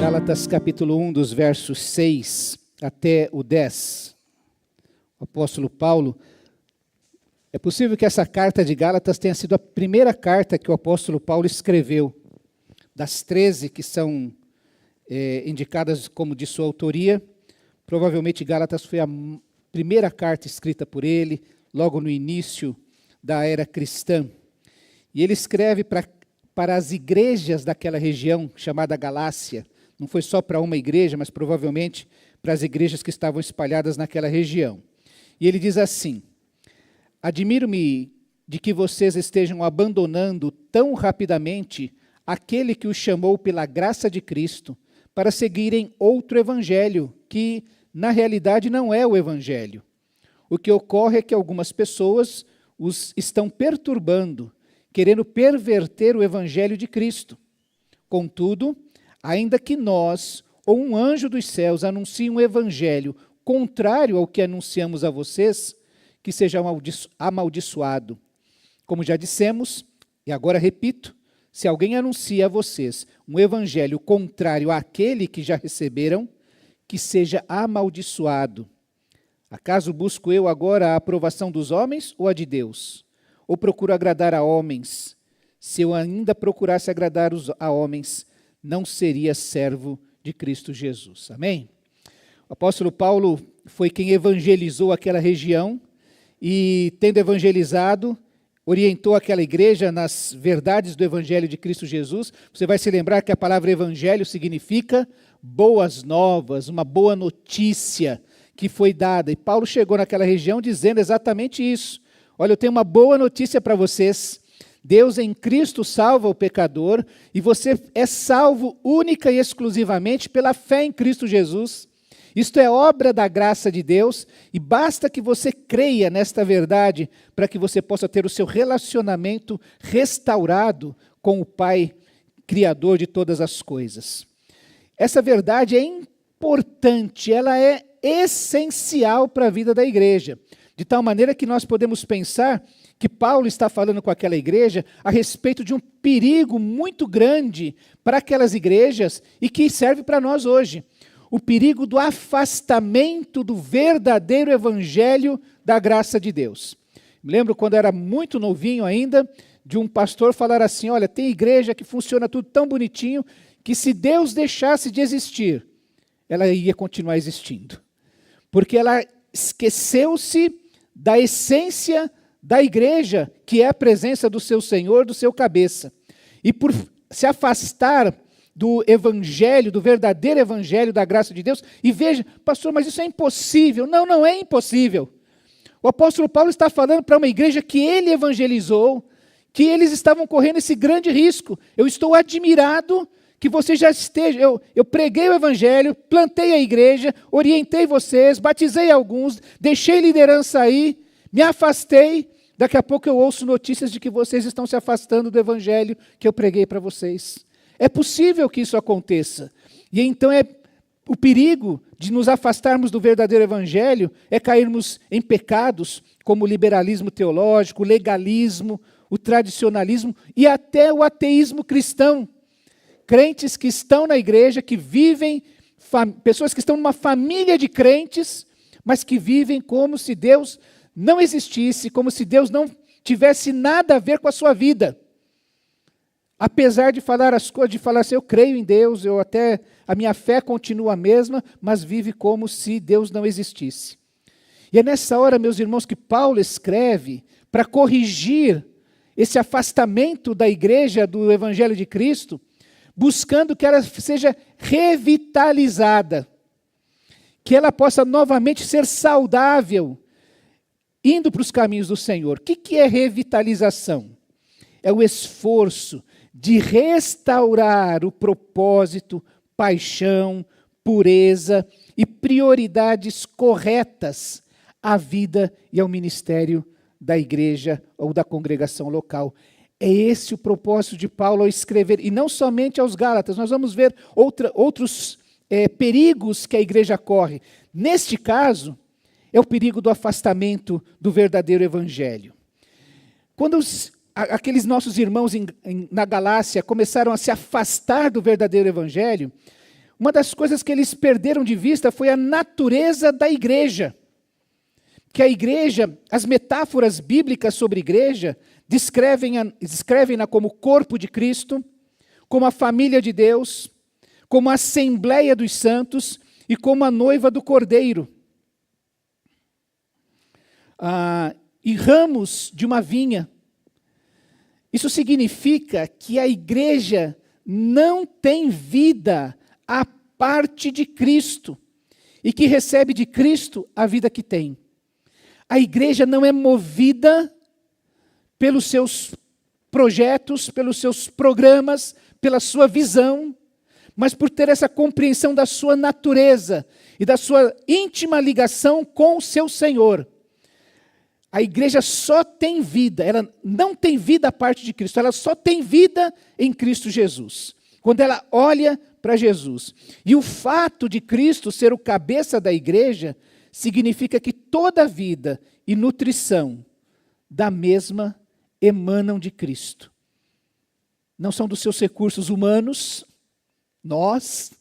Gálatas capítulo 1, dos versos 6 até o 10. O apóstolo Paulo, é possível que essa carta de Gálatas tenha sido a primeira carta que o apóstolo Paulo escreveu, das 13 que são indicadas como de sua autoria. Provavelmente Gálatas foi a primeira carta escrita por ele, logo no início da era cristã. E ele escreve para as igrejas daquela região chamada Galácia. Não foi só para uma igreja, mas provavelmente para as igrejas que estavam espalhadas naquela região. E ele diz assim: admiro-me de que vocês estejam abandonando tão rapidamente aquele que os chamou pela graça de Cristo para seguirem outro evangelho, que na realidade não é o evangelho. O que ocorre é que algumas pessoas os estão perturbando, querendo perverter o evangelho de Cristo. Contudo, ainda que nós ou um anjo dos céus anuncie um evangelho contrário ao que anunciamos a vocês, que seja amaldiçoado. Como já dissemos, e agora repito, se alguém anuncia a vocês um evangelho contrário àquele que já receberam, que seja amaldiçoado. Acaso busco eu agora a aprovação dos homens ou a de Deus? Ou procuro agradar a homens? Se eu ainda procurasse agradar a homens, não seria servo de Cristo Jesus. Amém? O apóstolo Paulo foi quem evangelizou aquela região e, tendo evangelizado, orientou aquela igreja nas verdades do evangelho de Cristo Jesus. Você vai se lembrar que a palavra evangelho significa boas novas, uma boa notícia que foi dada. E Paulo chegou naquela região dizendo exatamente isso. Olha, eu tenho uma boa notícia para vocês. Deus em Cristo salva o pecador e você é salvo única e exclusivamente pela fé em Cristo Jesus. Isto é obra da graça de Deus e basta que você creia nesta verdade para que você possa ter o seu relacionamento restaurado com o Pai, Criador de todas as coisas. Essa verdade é importante, ela é essencial para a vida da igreja, de tal maneira que nós podemos pensar que Paulo está falando com aquela igreja a respeito de um perigo muito grande para aquelas igrejas e que serve para nós hoje. O perigo do afastamento do verdadeiro evangelho da graça de Deus. Me lembro quando era muito novinho ainda, de um pastor falar assim: olha, tem igreja que funciona tudo tão bonitinho, que se Deus deixasse de existir, ela ia continuar existindo. Porque ela esqueceu-se da essência da igreja, que é a presença do seu Senhor, do seu cabeça. E por se afastar do evangelho, do verdadeiro evangelho da graça de Deus, e veja, pastor, mas isso é impossível. Não, não é impossível. O apóstolo Paulo está falando para uma igreja que ele evangelizou, que eles estavam correndo esse grande risco. Eu estou admirado que você já esteja, eu preguei o evangelho, plantei a igreja, orientei vocês, batizei alguns, deixei liderança aí, me afastei. Daqui a pouco eu ouço notícias de que vocês estão se afastando do evangelho que eu preguei para vocês. É possível que isso aconteça. E então o perigo de nos afastarmos do verdadeiro evangelho é cairmos em pecados como o liberalismo teológico, o legalismo, o tradicionalismo e até o ateísmo cristão. Crentes que estão na igreja, que vivem, pessoas que estão numa família de crentes, mas que vivem como se Deus não existisse, como se Deus não tivesse nada a ver com a sua vida. Apesar de falar as coisas, de falar assim, eu creio em Deus, a minha fé continua a mesma, mas vive como se Deus não existisse. E é nessa hora, meus irmãos, que Paulo escreve para corrigir esse afastamento da igreja do Evangelho de Cristo, buscando que ela seja revitalizada, que ela possa novamente ser saudável, indo para os caminhos do Senhor. O que é revitalização? É o esforço de restaurar o propósito, paixão, pureza e prioridades corretas à vida e ao ministério da igreja ou da congregação local. É esse o propósito de Paulo ao escrever, e não somente aos Gálatas. Nós vamos ver outros perigos que a igreja corre. Neste caso, é o perigo do afastamento do verdadeiro evangelho. Quando aqueles nossos irmãos na Galácia começaram a se afastar do verdadeiro evangelho, uma das coisas que eles perderam de vista foi a natureza da igreja. Que a igreja, as metáforas bíblicas sobre a igreja, descrevem-na como corpo de Cristo, como a família de Deus, como a assembleia dos santos e como a noiva do Cordeiro. E ramos de uma vinha. Isso significa que a igreja não tem vida à parte de Cristo e que recebe de Cristo a vida que tem. A igreja não é movida pelos seus projetos, pelos seus programas, pela sua visão, mas por ter essa compreensão da sua natureza e da sua íntima ligação com o seu Senhor. A igreja só tem vida, ela não tem vida à parte de Cristo, ela só tem vida em Cristo Jesus. Quando ela olha para Jesus. E o fato de Cristo ser o cabeça da igreja significa que toda vida e nutrição da mesma emanam de Cristo. Não são dos seus recursos humanos, nós,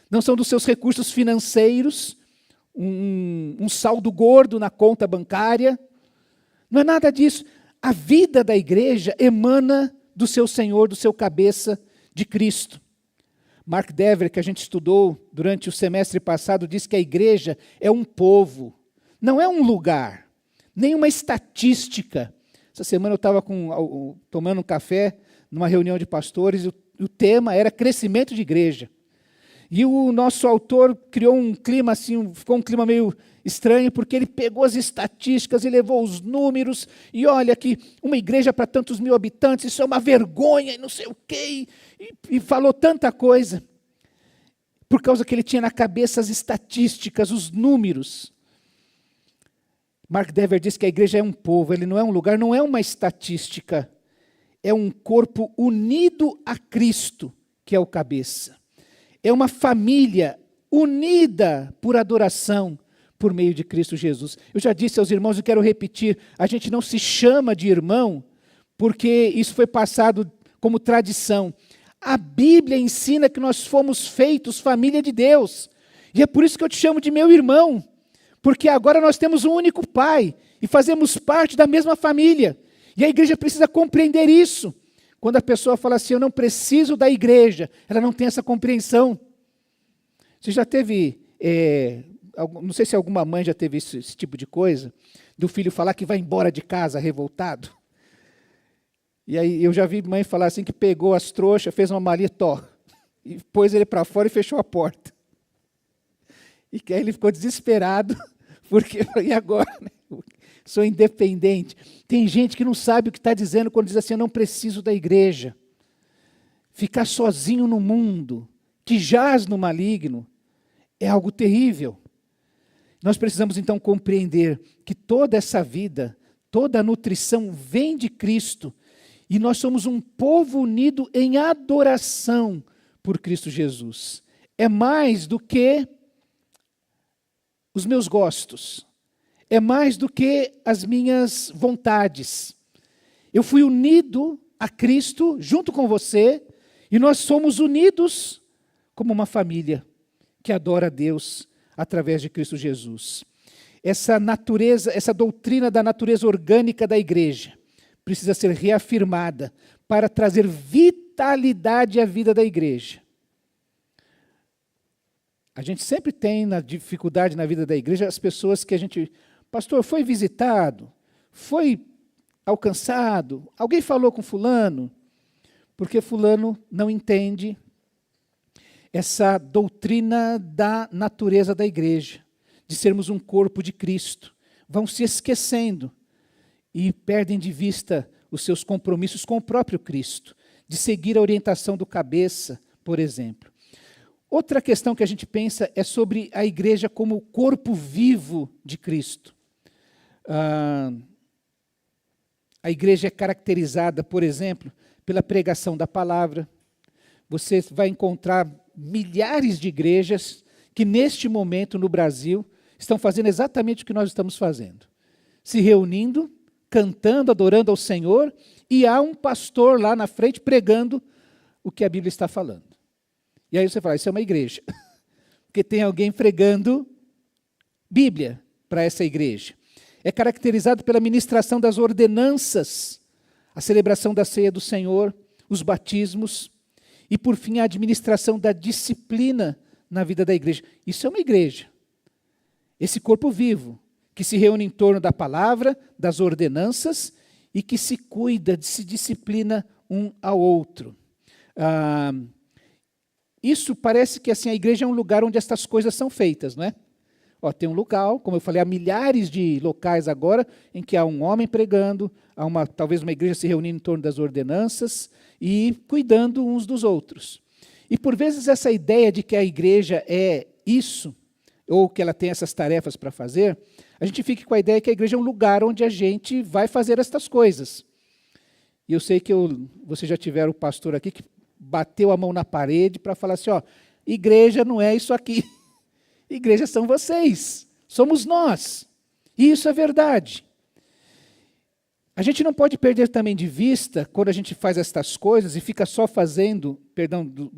não são dos seus recursos financeiros, um saldo gordo na conta bancária. Não é nada disso. A vida da igreja emana do seu Senhor, do seu cabeça, de Cristo. Mark Dever, que a gente estudou durante o semestre passado, diz que a igreja é um povo, não é um lugar, nem uma estatística. Essa semana eu estava tomando um café numa reunião de pastores, e o tema era crescimento de igreja. E o nosso autor criou um clima assim, ficou um clima meio estranho, porque ele pegou as estatísticas e levou os números, e olha que uma igreja para tantos mil habitantes, isso é uma vergonha, e não sei o quê, e falou tanta coisa, por causa que ele tinha na cabeça as estatísticas, os números. Mark Dever diz que a igreja é um povo, ele não é um lugar, não é uma estatística, é um corpo unido a Cristo, que é o cabeça. É uma família unida por adoração, por meio de Cristo Jesus. Eu já disse aos irmãos e quero repetir, a gente não se chama de irmão, porque isso foi passado como tradição. A Bíblia ensina que nós fomos feitos família de Deus, e é por isso que eu te chamo de meu irmão, porque agora nós temos um único Pai, e fazemos parte da mesma família, e a igreja precisa compreender isso. Quando a pessoa fala assim, eu não preciso da igreja, ela não tem essa compreensão. Você já teve, não sei se alguma mãe já teve esse tipo de coisa, do filho falar que vai embora de casa revoltado. E aí eu já vi mãe falar assim, que pegou as trouxas, fez uma maleta, e pôs ele para fora e fechou a porta. E que aí ele ficou desesperado, porque, e agora, né? Sou independente. Tem gente que não sabe o que está dizendo quando diz assim, eu não preciso da igreja. Ficar sozinho no mundo, que jaz no maligno, é algo terrível. Nós precisamos então compreender que toda essa vida, toda a nutrição vem de Cristo, e nós somos um povo unido em adoração por Cristo Jesus. É mais do que os meus gostos. É mais do que as minhas vontades. Eu fui unido a Cristo junto com você, e nós somos unidos como uma família que adora a Deus através de Cristo Jesus. Essa natureza, essa doutrina da natureza orgânica da igreja precisa ser reafirmada para trazer vitalidade à vida da igreja. A gente sempre tem na dificuldade na vida da igreja as pessoas que a gente... Pastor, foi visitado, foi alcançado, alguém falou com fulano, porque fulano não entende essa doutrina da natureza da igreja, de sermos um corpo de Cristo. Vão se esquecendo e perdem de vista os seus compromissos com o próprio Cristo, de seguir a orientação do cabeça, por exemplo. Outra questão que a gente pensa é sobre a igreja como o corpo vivo de Cristo. A igreja é caracterizada, por exemplo, pela pregação da palavra. Você vai encontrar milhares de igrejas que neste momento no Brasil estão fazendo exatamente o que nós estamos fazendo. Se reunindo, cantando, adorando ao Senhor, e há um pastor lá na frente pregando o que a Bíblia está falando. E aí você fala, isso é uma igreja. Porque tem alguém pregando Bíblia para essa igreja. É caracterizado pela ministração das ordenanças, a celebração da ceia do Senhor, os batismos e, por fim, a administração da disciplina na vida da igreja. Isso é uma igreja. Esse corpo vivo, que se reúne em torno da palavra, das ordenanças e que se cuida, se disciplina um ao outro. Isso parece que assim, a igreja é um lugar onde estas coisas são feitas, não é? Tem um local, como eu falei, há milhares de locais agora em que há um homem pregando, há talvez uma igreja se reunindo em torno das ordenanças e cuidando uns dos outros. E por vezes essa ideia de que a igreja é isso, ou que ela tem essas tarefas para fazer, a gente fica com a ideia que a igreja é um lugar onde a gente vai fazer estas coisas. E eu sei que vocês já tiveram o pastor aqui que bateu a mão na parede para falar assim, igreja não é isso aqui. Igreja são vocês, somos nós. E isso é verdade. A gente não pode perder também de vista, quando a gente faz estas coisas e fica só fazendo,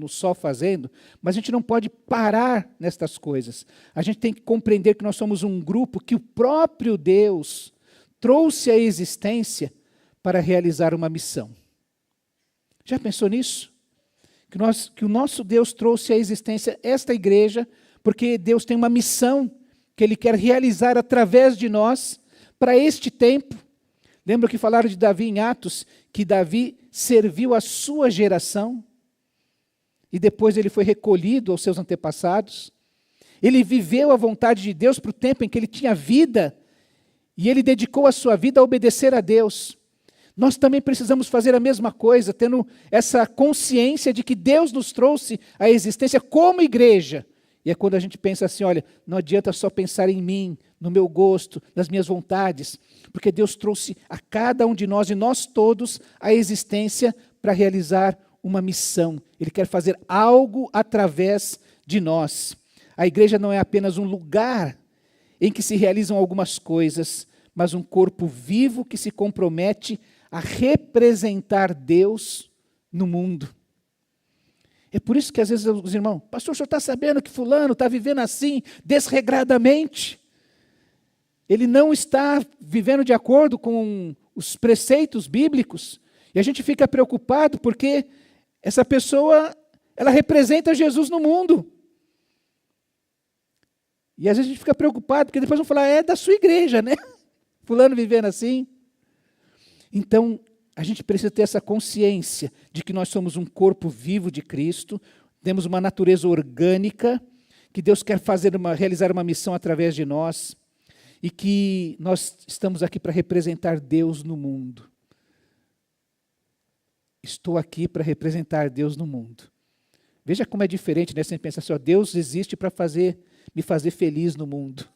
só fazendo, mas a gente não pode parar nestas coisas. A gente tem que compreender que nós somos um grupo que o próprio Deus trouxe à existência para realizar uma missão. Já pensou nisso? Que o nosso Deus trouxe à existência esta igreja, porque Deus tem uma missão que Ele quer realizar através de nós para este tempo. Lembra que falaram de Davi em Atos, que Davi serviu a sua geração e depois ele foi recolhido aos seus antepassados. Ele viveu a vontade de Deus para o tempo em que ele tinha vida e ele dedicou a sua vida a obedecer a Deus. Nós também precisamos fazer a mesma coisa, tendo essa consciência de que Deus nos trouxe à existência como igreja. E é quando a gente pensa assim, olha, não adianta só pensar em mim, no meu gosto, nas minhas vontades, porque Deus trouxe a cada um de nós e nós todos à existência para realizar uma missão. Ele quer fazer algo através de nós. A igreja não é apenas um lugar em que se realizam algumas coisas, mas um corpo vivo que se compromete a representar Deus no mundo. É por isso que às vezes os irmãos, pastor, o senhor está sabendo que fulano está vivendo assim, desregradamente? Ele não está vivendo de acordo com os preceitos bíblicos. E a gente fica preocupado porque essa pessoa, ela representa Jesus no mundo. E às vezes a gente fica preocupado, porque depois vão falar, é da sua igreja, né? Fulano vivendo assim. Então, a gente precisa ter essa consciência de que nós somos um corpo vivo de Cristo, temos uma natureza orgânica, que Deus quer realizar uma missão através de nós, e que nós estamos aqui para representar Deus no mundo. Estou aqui para representar Deus no mundo. Veja como é diferente, né? Você pensa assim, Deus existe para me fazer feliz no mundo.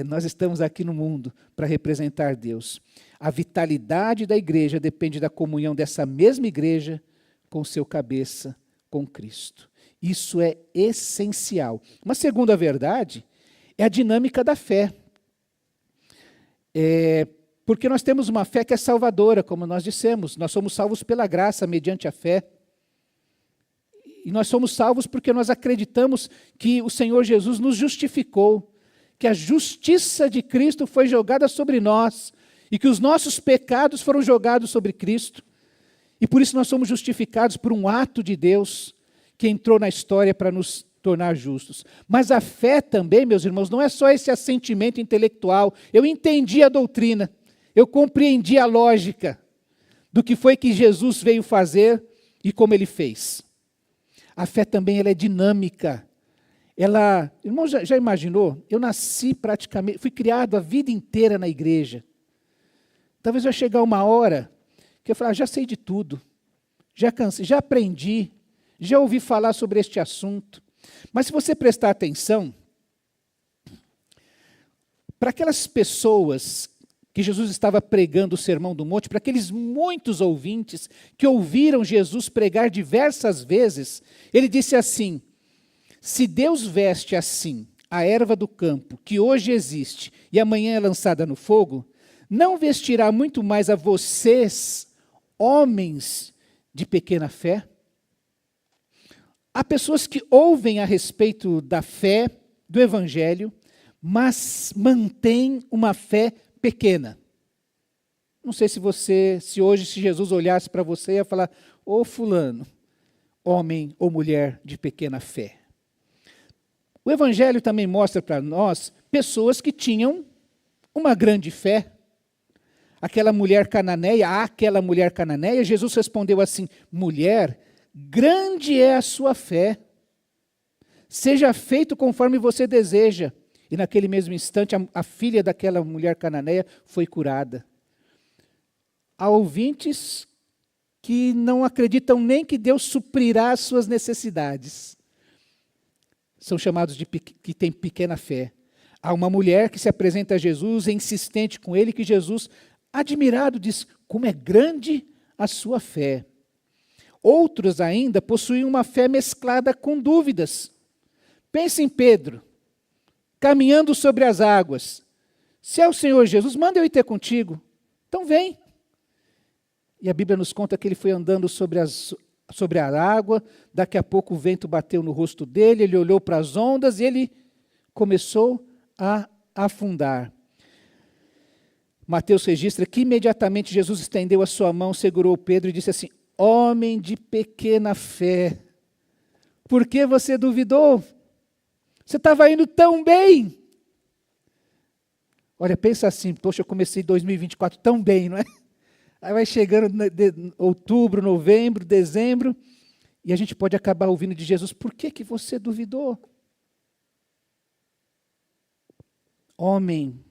Nós estamos aqui no mundo para representar Deus. A vitalidade da igreja depende da comunhão dessa mesma igreja com seu cabeça, com Cristo. Isso é essencial. Uma segunda verdade é a dinâmica da fé. Porque nós temos uma fé que é salvadora, como nós dissemos. Nós somos salvos pela graça, mediante a fé. E nós somos salvos porque nós acreditamos que o Senhor Jesus nos justificou, que a justiça de Cristo foi jogada sobre nós e que os nossos pecados foram jogados sobre Cristo. E por isso nós somos justificados por um ato de Deus que entrou na história para nos tornar justos. Mas a fé também, meus irmãos, não é só esse assentimento intelectual. Eu entendi a doutrina, eu compreendi a lógica do que foi que Jesus veio fazer e como ele fez. A fé também ela é dinâmica. Irmão, já imaginou? Eu nasci praticamente, fui criado a vida inteira na igreja. Talvez vai chegar uma hora que eu falar, já sei de tudo, já cansei, já aprendi, já ouvi falar sobre este assunto. Mas se você prestar atenção, para aquelas pessoas que Jesus estava pregando o Sermão do Monte, para aqueles muitos ouvintes que ouviram Jesus pregar diversas vezes, ele disse assim, se Deus veste assim a erva do campo, que hoje existe e amanhã é lançada no fogo, não vestirá muito mais a vocês, homens de pequena fé? Há pessoas que ouvem a respeito da fé, do Evangelho, mas mantêm uma fé pequena. Não sei se hoje, se Jesus olhasse para você, ia falar: ô fulano, homem ou mulher de pequena fé. O Evangelho também mostra para nós pessoas que tinham uma grande fé. Aquela mulher cananeia, Jesus respondeu assim: mulher, grande é a sua fé, seja feito conforme você deseja. E naquele mesmo instante, a filha daquela mulher cananeia foi curada. Há ouvintes que não acreditam nem que Deus suprirá as suas necessidades. São chamados de que têm pequena fé. Há uma mulher que se apresenta a Jesus, é insistente com ele, que Jesus, admirado, diz: como é grande a sua fé. Outros ainda possuem uma fé mesclada com dúvidas. Pense em Pedro, caminhando sobre as águas. Se é o Senhor Jesus, manda eu ir ter contigo. Então vem. E a Bíblia nos conta que ele foi andando sobre a água, daqui a pouco o vento bateu no rosto dele, ele olhou para as ondas e ele começou a afundar. Mateus registra que imediatamente Jesus estendeu a sua mão, segurou Pedro e disse assim: homem de pequena fé, por que você duvidou? Você estava indo tão bem. Olha, pensa assim: poxa, eu comecei 2024 tão bem, não é? Aí vai chegando outubro, novembro, dezembro, e a gente pode acabar ouvindo de Jesus: por que você duvidou? Homem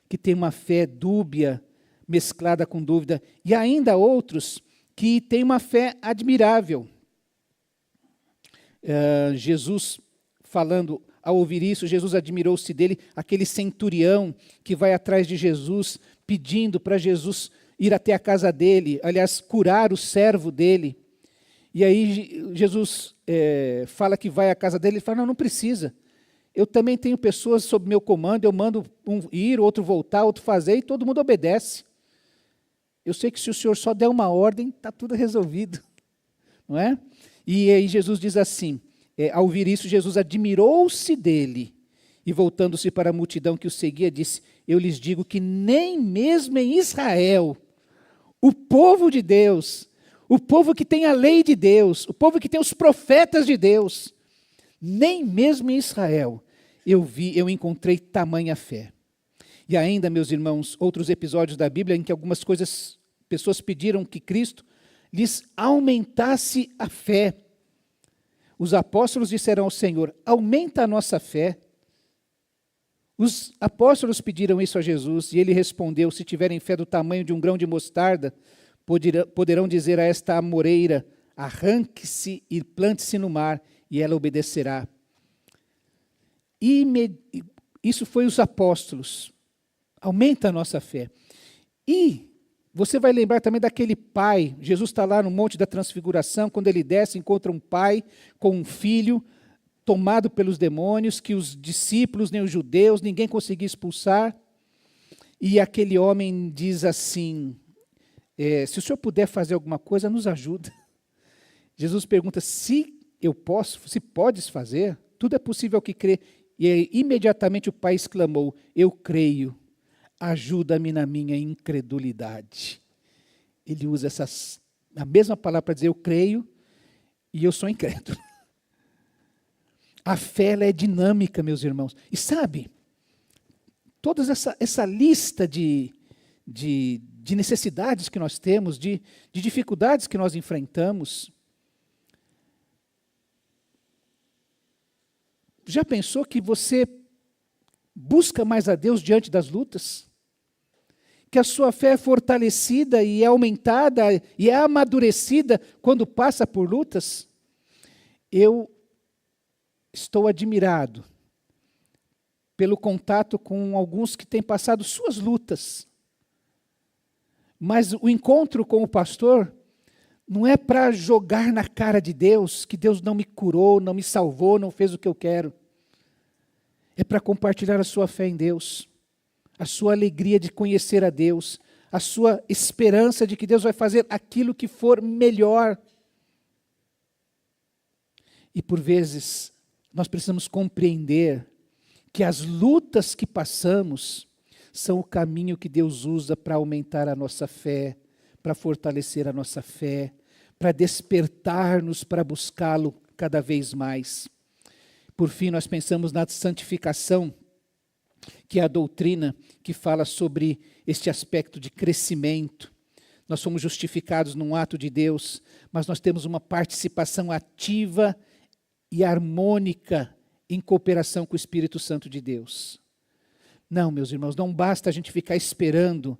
que tem uma fé dúbia, mesclada com dúvida, e ainda outros que têm uma fé admirável. Jesus falando, ao ouvir isso, Jesus admirou-se dele, aquele centurião que vai atrás de Jesus, pedindo para Jesus ir até a casa dele, aliás, curar o servo dele. E aí Jesus fala que vai à casa dele, ele fala: não precisa. Eu também tenho pessoas sob meu comando, eu mando um ir, outro voltar, outro fazer, e todo mundo obedece. Eu sei que se o Senhor só der uma ordem, está tudo resolvido. Não é? E aí Jesus diz assim, ao ouvir isso, Jesus admirou-se dele, e voltando-se para a multidão que o seguia, disse: eu lhes digo que nem mesmo em Israel, o povo de Deus, o povo que tem a lei de Deus, o povo que tem os profetas de Deus, nem mesmo em Israel eu encontrei tamanha fé. E ainda, meus irmãos, outros episódios da Bíblia em que algumas pessoas pediram que Cristo lhes aumentasse a fé. Os apóstolos disseram ao Senhor: aumenta a nossa fé. Os apóstolos pediram isso a Jesus e ele respondeu: se tiverem fé do tamanho de um grão de mostarda, poderão dizer a esta amoreira: arranque-se e plante-se no mar, e ela obedecerá. Isso foi os apóstolos. Aumenta a nossa fé. E você vai lembrar também daquele pai. Jesus está lá no Monte da Transfiguração, quando ele desce, encontra um pai com um filho tomado pelos demônios, que os discípulos, nem os judeus, ninguém conseguia expulsar. E aquele homem diz assim: se o senhor puder fazer alguma coisa, nos ajuda. Jesus pergunta: se eu posso, se podes fazer, tudo é possível ao que crê. E aí, imediatamente o pai exclamou: eu creio, ajuda-me na minha incredulidade. Ele usa a mesma palavra para dizer: eu creio e eu sou incrédulo. A fé, ela é dinâmica, meus irmãos. E sabe, toda essa lista de necessidades que nós temos, de dificuldades que nós enfrentamos, já pensou que você busca mais a Deus diante das lutas? Que a sua fé é fortalecida e é aumentada e é amadurecida quando passa por lutas? Eu estou admirado pelo contato com alguns que têm passado suas lutas. Mas o encontro com o pastor não é para jogar na cara de Deus que Deus não me curou, não me salvou, não fez o que eu quero. É para compartilhar a sua fé em Deus, a sua alegria de conhecer a Deus, a sua esperança de que Deus vai fazer aquilo que for melhor. E por vezes nós precisamos compreender que as lutas que passamos são o caminho que Deus usa para aumentar a nossa fé, para fortalecer a nossa fé, para despertar-nos para buscá-lo cada vez mais. Por fim, nós pensamos na santificação, que é a doutrina que fala sobre este aspecto de crescimento. Nós somos justificados num ato de Deus, mas nós temos uma participação ativa e harmônica em cooperação com o Espírito Santo de Deus. Não, meus irmãos, não basta a gente ficar esperando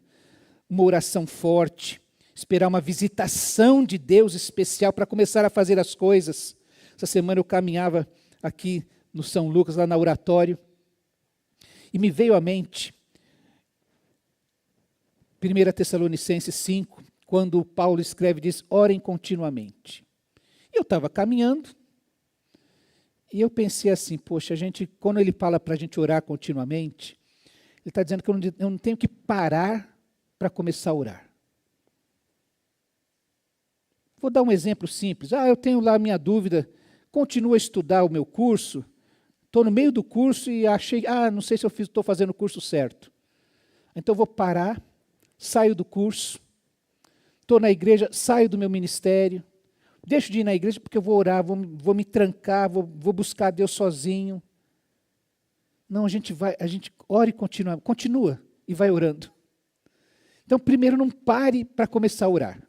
uma oração forte, esperar uma visitação de Deus especial para começar a fazer as coisas. Essa semana eu caminhava aqui no São Lucas, lá na oratório, e me veio à mente 1 Tessalonicenses 5, quando Paulo escreve, diz, orem continuamente. E eu estava caminhando, e eu pensei assim, poxa, quando ele fala para a gente orar continuamente, ele está dizendo que eu não tenho que parar para começar a orar. Vou dar um exemplo simples. Eu tenho lá a minha dúvida, continuo a estudar o meu curso, estou no meio do curso e achei, não sei se eu estou fazendo o curso certo. Então eu vou parar, saio do curso, estou na igreja, saio do meu ministério, deixo de ir na igreja porque eu vou orar, vou me trancar, vou buscar Deus sozinho. Não, a gente ora e continua e vai orando. Então, primeiro, não pare para começar a orar.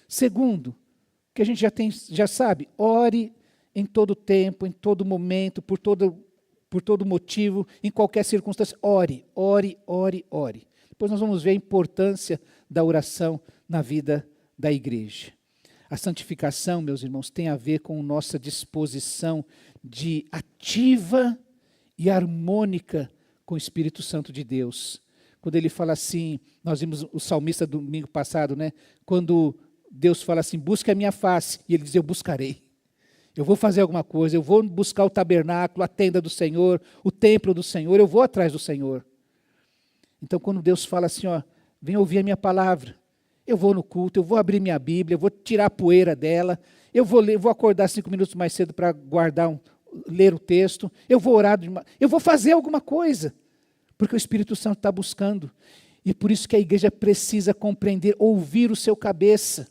Segundo, que a gente já sabe, ore em todo tempo, em todo momento, por todo motivo, em qualquer circunstância. Ore, ore, ore, ore. Depois nós vamos ver a importância da oração na vida da igreja. A santificação, meus irmãos, tem a ver com nossa disposição de ativa e harmônica com o Espírito Santo de Deus. Quando ele fala assim, nós vimos o salmista domingo passado, né? Quando Deus fala assim, busca a minha face, e ele diz, eu buscarei. Eu vou fazer alguma coisa, eu vou buscar o tabernáculo, a tenda do Senhor, o templo do Senhor, eu vou atrás do Senhor. Então, quando Deus fala assim, vem ouvir a minha palavra, eu vou no culto, eu vou abrir minha Bíblia, eu vou tirar a poeira dela, eu vou ler, vou acordar 5 minutos mais cedo para ler o texto, eu vou orar, eu vou fazer alguma coisa, porque o Espírito Santo está buscando. E por isso que a igreja precisa compreender, ouvir o seu cabeça,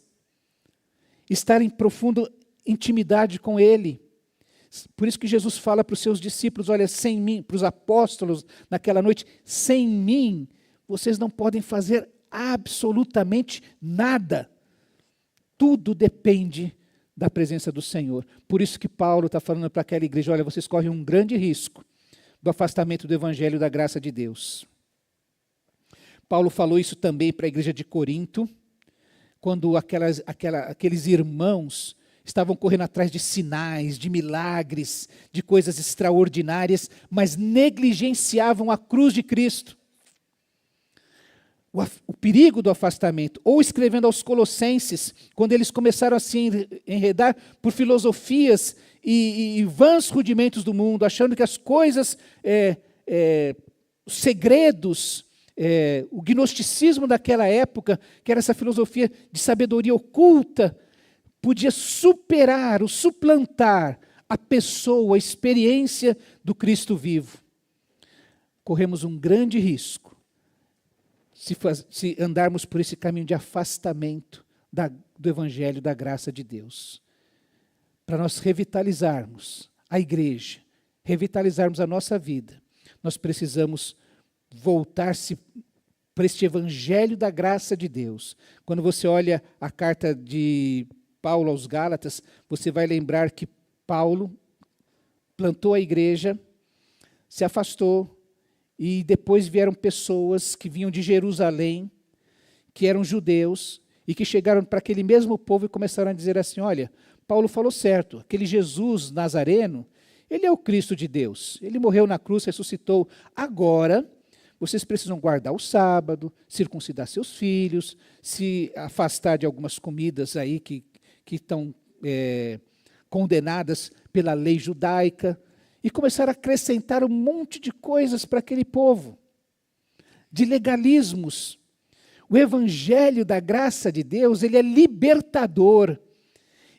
estar em profunda intimidade com Ele. Por isso que Jesus fala para os seus discípulos, olha, sem mim, para os apóstolos naquela noite, sem mim, vocês não podem fazer absolutamente nada. Tudo depende da presença do Senhor. Por isso que Paulo está falando para aquela igreja, olha, vocês correm um grande risco do afastamento do Evangelho e da graça de Deus. Paulo falou isso também para a igreja de Corinto, quando aqueles irmãos estavam correndo atrás de sinais, de milagres, de coisas extraordinárias, mas negligenciavam a cruz de Cristo. O perigo do afastamento. Ou escrevendo aos Colossenses, quando eles começaram a se enredar por filosofias e vãs rudimentos do mundo, achando que as coisas, os segredos, o gnosticismo daquela época, que era essa filosofia de sabedoria oculta, podia superar ou suplantar a pessoa, a experiência do Cristo vivo. Corremos um grande risco se andarmos por esse caminho de afastamento do Evangelho, da graça de Deus. Para nós revitalizarmos a igreja, revitalizarmos a nossa vida, nós precisamos voltar-se para este Evangelho da graça de Deus. Quando você olha a carta de Paulo aos Gálatas, você vai lembrar que Paulo plantou a igreja, se afastou, e depois vieram pessoas que vinham de Jerusalém, que eram judeus, e que chegaram para aquele mesmo povo e começaram a dizer assim, olha, Paulo falou certo, aquele Jesus Nazareno, ele é o Cristo de Deus, ele morreu na cruz, ressuscitou, agora vocês precisam guardar o sábado, circuncidar seus filhos, se afastar de algumas comidas aí que estão condenadas pela lei judaica, e começaram a acrescentar um monte de coisas para aquele povo, de legalismos. O Evangelho da graça de Deus, ele é libertador,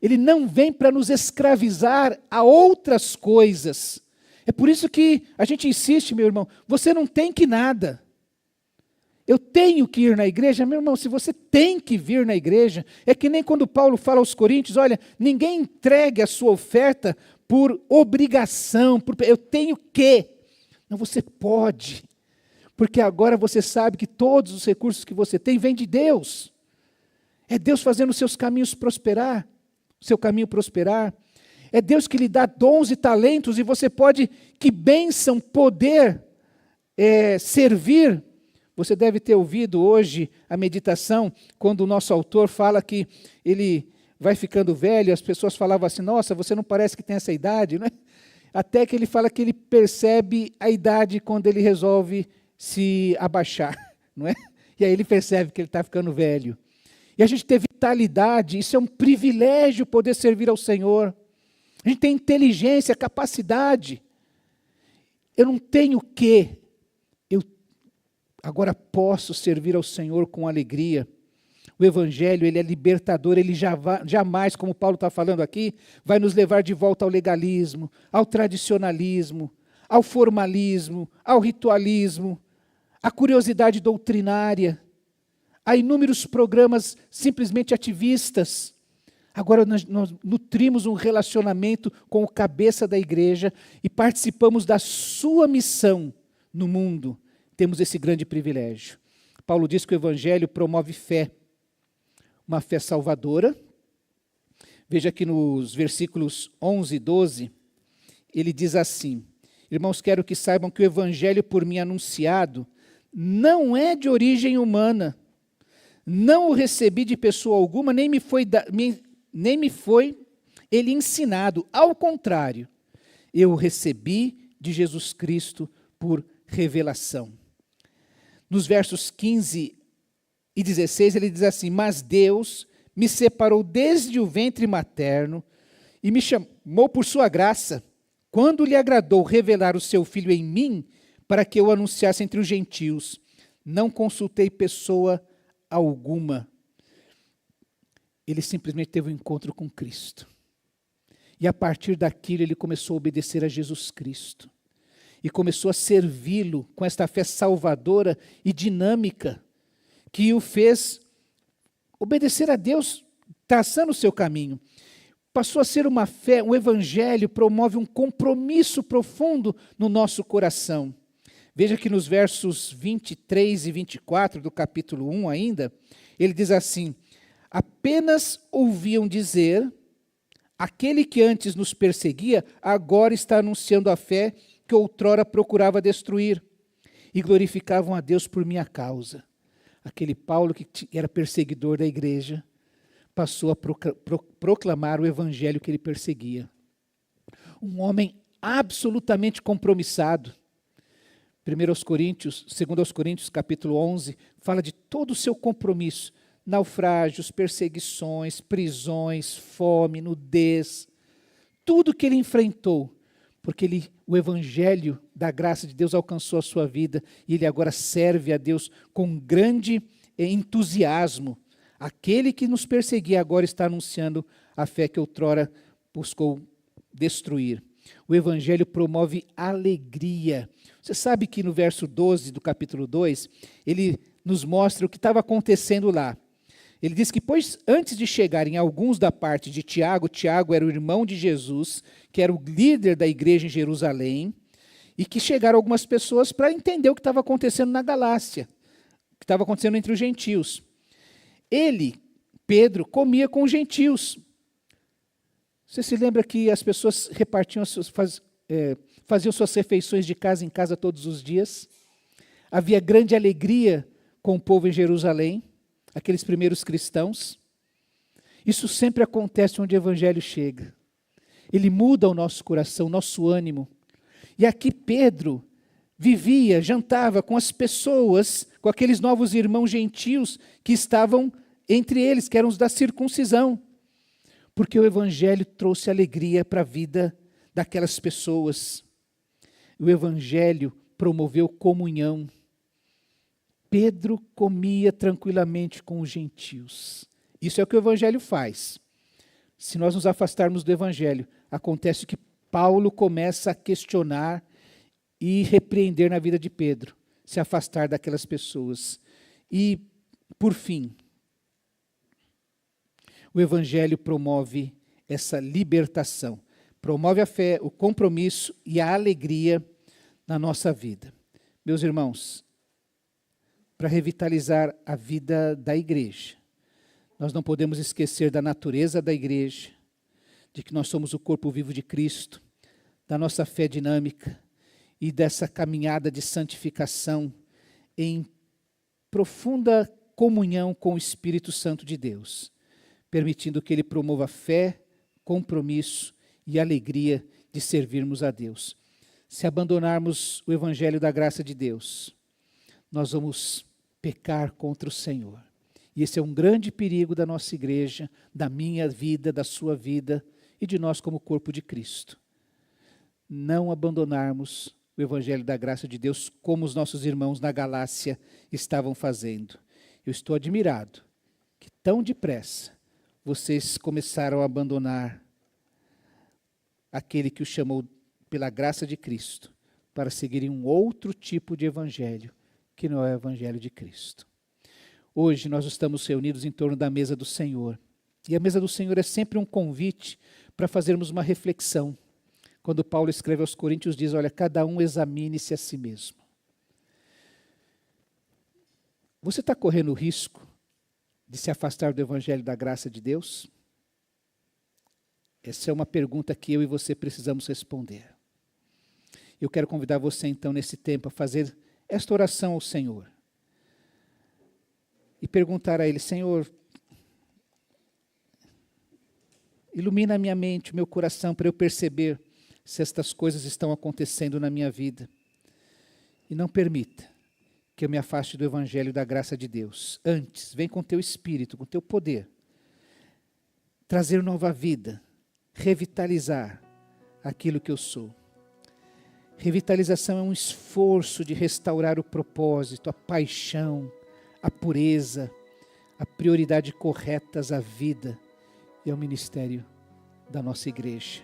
Ele não vem para nos escravizar a outras coisas. É por isso que a gente insiste, meu irmão, você não tem que nada. Eu tenho que ir na igreja, meu irmão, se você tem que vir na igreja, é que nem quando Paulo fala aos Coríntios, olha, ninguém entregue a sua oferta por obrigação, eu tenho que. Não, você pode, porque agora você sabe que todos os recursos que você tem vêm de Deus. É Deus fazendo os seus caminhos prosperar, o seu caminho prosperar. É Deus que lhe dá dons e talentos e você pode, que bênção, poder servir. Você deve ter ouvido hoje a meditação, quando o nosso autor fala que ele vai ficando velho, as pessoas falavam assim, nossa, você não parece que tem essa idade, não é? Até que ele fala que ele percebe a idade quando ele resolve se abaixar, não é? E aí ele percebe que ele está ficando velho. E a gente ter vitalidade, isso é um privilégio poder servir ao Senhor. A gente tem inteligência, capacidade. Eu não tenho que, eu agora posso servir ao Senhor com alegria. O Evangelho, ele é libertador, ele jamais, como Paulo está falando aqui, vai nos levar de volta ao legalismo, ao tradicionalismo, ao formalismo, ao ritualismo, à curiosidade doutrinária, a inúmeros programas simplesmente ativistas. Agora nós nutrimos um relacionamento com o cabeça da igreja e participamos da sua missão no mundo. Temos esse grande privilégio. Paulo diz que o Evangelho promove fé, uma fé salvadora. Veja que nos versículos 11 e 12, ele diz assim, irmãos, quero que saibam que o Evangelho por mim anunciado não é de origem humana, não o recebi de pessoa alguma, nem me foi ele ensinado. Ao contrário, eu o recebi de Jesus Cristo por revelação. Nos versos 15 e 16, ele diz assim, mas Deus me separou desde o ventre materno e me chamou por sua graça, quando lhe agradou revelar o seu Filho em mim, para que eu o anunciasse entre os gentios. Não consultei pessoa alguma. Ele simplesmente teve um encontro com Cristo. E a partir daquilo ele começou a obedecer a Jesus Cristo. E começou a servi-lo com esta fé salvadora e dinâmica, que o fez obedecer a Deus, traçando o seu caminho. Passou a ser uma fé, o Evangelho promove um compromisso profundo no nosso coração. Veja que nos versos 23 e 24 do capítulo 1 ainda, ele diz assim, apenas ouviam dizer, aquele que antes nos perseguia, agora está anunciando a fé que outrora procurava destruir, e glorificavam a Deus por minha causa. Aquele Paulo que era perseguidor da igreja, passou a proclamar o evangelho que ele perseguia. Um homem absolutamente compromissado. 2 Coríntios, capítulo 11, fala de todo o seu compromisso. Naufrágios, perseguições, prisões, fome, nudez. Tudo que ele enfrentou, porque o evangelho da graça de Deus alcançou a sua vida e ele agora serve a Deus com grande entusiasmo. Aquele que nos perseguia agora está anunciando a fé que outrora buscou destruir. O evangelho promove alegria. Você sabe que no verso 12 do capítulo 2, ele nos mostra o que estava acontecendo lá. Ele diz que, pois antes de chegarem alguns da parte de Tiago, Tiago era o irmão de Jesus, que era o líder da igreja em Jerusalém, e que chegaram algumas pessoas para entender o que estava acontecendo na Galácia, o que estava acontecendo entre os gentios. Ele, Pedro, comia com os gentios. Você se lembra que as pessoas repartiam, faziam suas refeições de casa em casa todos os dias? Havia grande alegria com o povo em Jerusalém, aqueles primeiros cristãos. Isso sempre acontece onde o evangelho chega. Ele muda o nosso coração, o nosso ânimo. E aqui Pedro vivia, jantava com as pessoas, com aqueles novos irmãos gentios que estavam entre eles, que eram os da circuncisão. Porque o evangelho trouxe alegria para a vida daquelas pessoas. O evangelho promoveu comunhão. Pedro comia tranquilamente com os gentios. Isso é o que o evangelho faz. se nós nos afastarmos do Evangelho, acontece que Paulo começa a questionar e repreender na vida de Pedro, se afastar daquelas pessoas. E, por fim, o Evangelho promove essa libertação, promove a fé, o compromisso e a alegria na nossa vida. Meus irmãos, para revitalizar a vida da igreja, nós não podemos esquecer da natureza da igreja, de que nós somos o corpo vivo de Cristo, da nossa fé dinâmica e dessa caminhada de santificação em profunda comunhão com o Espírito Santo de Deus, permitindo que Ele promova fé, compromisso e alegria de servirmos a Deus. Se abandonarmos o Evangelho da graça de Deus, nós vamos pecar contra o Senhor. E esse é um grande perigo da nossa igreja, da minha vida, da sua vida e de nós como corpo de Cristo. Não abandonarmos o Evangelho da graça de Deus como os nossos irmãos na Galácia estavam fazendo. Eu estou admirado que tão depressa vocês começaram a abandonar aquele que os chamou pela graça de Cristo para seguirem um outro tipo de evangelho, que não é o evangelho de Cristo. Hoje nós estamos reunidos em torno da mesa do Senhor. E a mesa do Senhor é sempre um convite para fazermos uma reflexão. Quando Paulo escreve aos Coríntios, diz, olha, cada um examine-se a si mesmo. Você está correndo o risco de se afastar do evangelho da graça de Deus? Essa é uma pergunta que eu e você precisamos responder. Eu quero convidar você, então, nesse tempo, a fazer esta oração ao Senhor. E perguntar a Ele, Senhor, ilumina a minha mente, o meu coração, para eu perceber se estas coisas estão acontecendo na minha vida. E não permita que eu me afaste do evangelho da graça de Deus. Antes, vem com teu Espírito, com teu poder, trazer nova vida, revitalizar aquilo que eu sou. Revitalização é um esforço de restaurar o propósito, a paixão, a pureza, a prioridade corretas à vida e ao ministério da nossa igreja.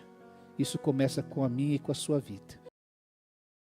Isso começa com a minha e com a sua vida.